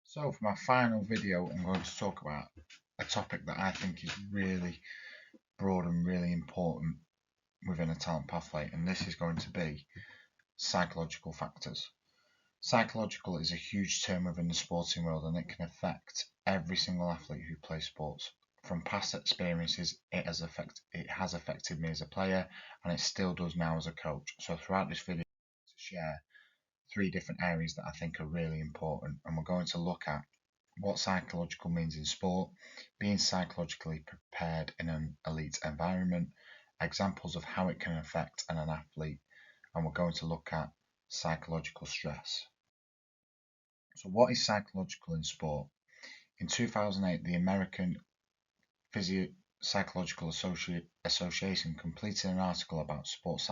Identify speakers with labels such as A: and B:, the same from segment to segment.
A: So for my final video, I'm going to talk about a topic that I think is really broad and really important within a talent pathway, and this is going to be psychological factors. Psychological is a huge term within the sporting world, and it can affect every single athlete who plays sports. From past experiences, it has affected me as a player, and it still does now as a coach. So throughout this video, to share three different areas that I think are really important, and we're going to look at what psychological means in sport, being psychologically prepared in an elite environment, examples of how it can affect an athlete, and we're going to look at psychological stress. So, what is psychological in sport? In 2008, the American Psychological Association completed an article about sports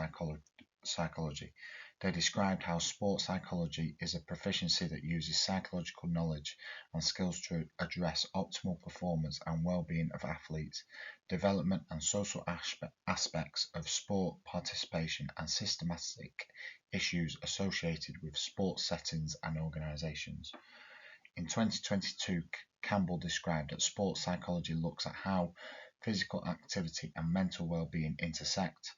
A: psychology. They described how sports psychology is a proficiency that uses psychological knowledge and skills to address optimal performance and well-being of athletes, development and social aspects of sport participation, and systematic issues associated with sports settings and organizations. In 2022, Campbell described that sports psychology looks at how physical activity and mental well-being intersect.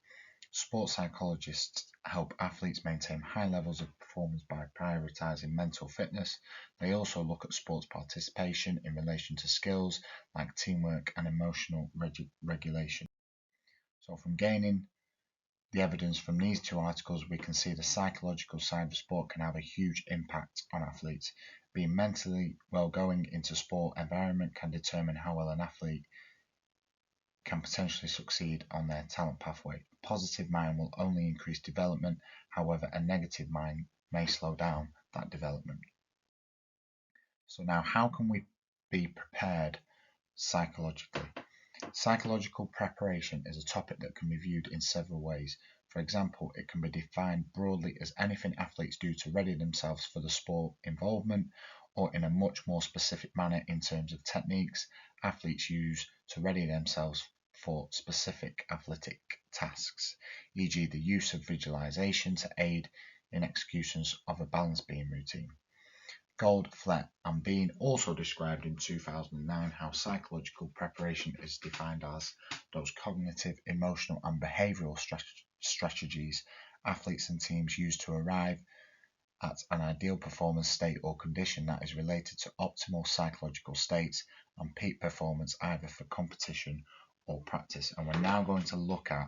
A: Sports psychologists help athletes maintain high levels of performance by prioritizing mental fitness. They also look at sports participation in relation to skills like teamwork and emotional regulation. So, from gaining the evidence from these two articles, we can see the psychological side of sport can have a huge impact on athletes. Being mentally well going into sport environment can determine how well an athlete can potentially succeed on their talent pathway. A positive mind will only increase development, however, a negative mind may slow down that development. So, now how can we be prepared psychologically? Psychological preparation is a topic that can be viewed in several ways. For example, it can be defined broadly as anything athletes do to ready themselves for the sport involvement, or in a much more specific manner in terms of techniques athletes use to ready themselves for specific athletic tasks, e.g., the use of visualization to aid in executions of a balance beam routine. Goldfleck and Bean also described in 2009 how psychological preparation is defined as those cognitive, emotional, and behavioral strategies athletes and teams use to arrive at an ideal performance state or condition that is related to optimal psychological states and peak performance either for competition or practice. And we're now going to look at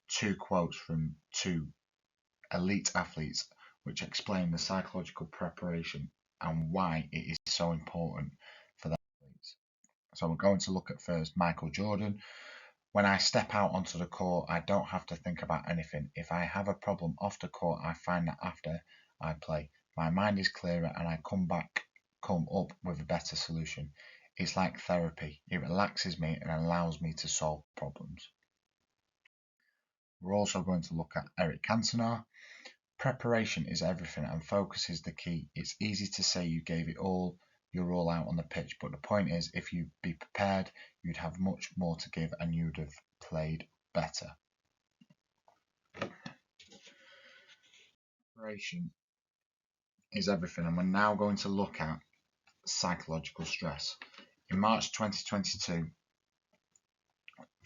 A: two quotes from two elite athletes which explain the psychological preparation and why it is so important for the athletes. So we're going to look at first Michael Jordan. When I step out onto the court, I don't have to think about anything. If I have a problem off the court, I find that after I play, my mind is clearer and I come up with a better solution. It's like therapy. It relaxes me and allows me to solve problems. We're also going to look at Eric Cantona. Preparation is everything and focus is the key. It's easy to say you gave it all, you're all out on the pitch, but the point is if you'd be prepared, you'd have much more to give and you'd have played better. Preparation is everything, and we're now going to look at psychological stress. In March 2022,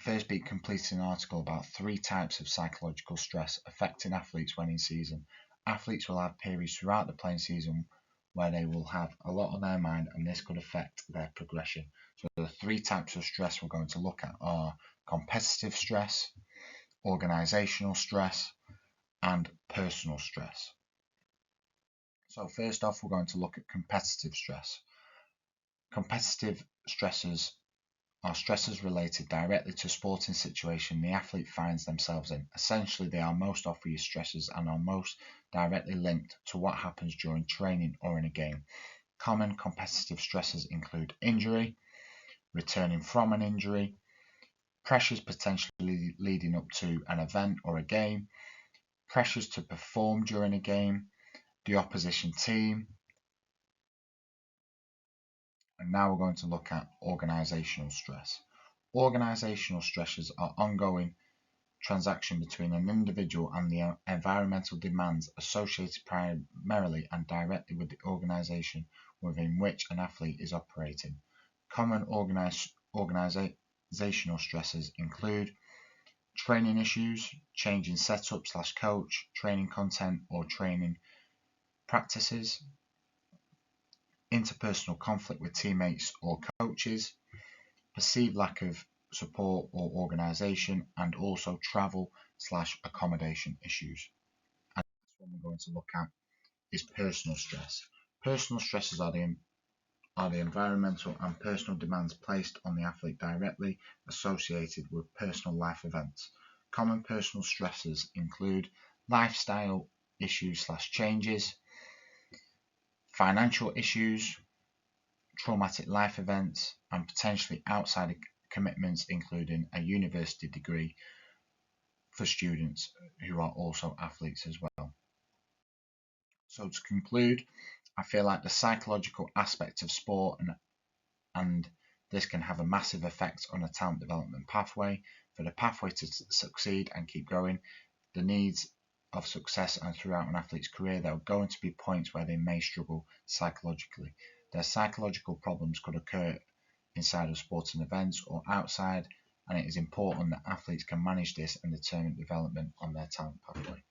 A: Firstbeat completed an article about 3 types of psychological stress affecting athletes when in season. Athletes will have periods throughout the playing season where they will have a lot on their mind and this could affect their progression. So the 3 types of stress we're going to look at are competitive stress, organisational stress, and personal stress. So first off, we're going to look at competitive stress. Competitive stresses are stresses related directly to a sporting situation the athlete finds themselves in. Essentially, they are most obvious stresses and are most directly linked to what happens during training or in a game. Common competitive stresses include injury, returning from an injury, pressures potentially leading up to an event or a game, pressures to perform during a game, the opposition team, and now we're going to look at organisational stress. Organisational stresses are ongoing transaction between an individual and the environmental demands associated primarily and directly with the organisation within which an athlete is operating. Common organisational stresses include training issues, changing setup/coach, training content or training practices, interpersonal conflict with teammates or coaches, perceived lack of support or organisation, and also travel/accommodation issues. And the next one we're going to look at is personal stress. Personal stresses are the environmental and personal demands placed on the athlete directly associated with personal life events. Common personal stresses include lifestyle issues/changes, financial issues, traumatic life events, and potentially outside commitments, including a university degree for students who are also athletes as well. So to conclude, I feel like the psychological aspect of sport and this can have a massive effect on a talent development pathway. For the pathway to succeed and keep growing, the needs of success and throughout an athlete's career, there are going to be points where they may struggle psychologically. Their psychological problems could occur inside of sporting events or outside, and it is important that athletes can manage this and determine development on their talent pathway.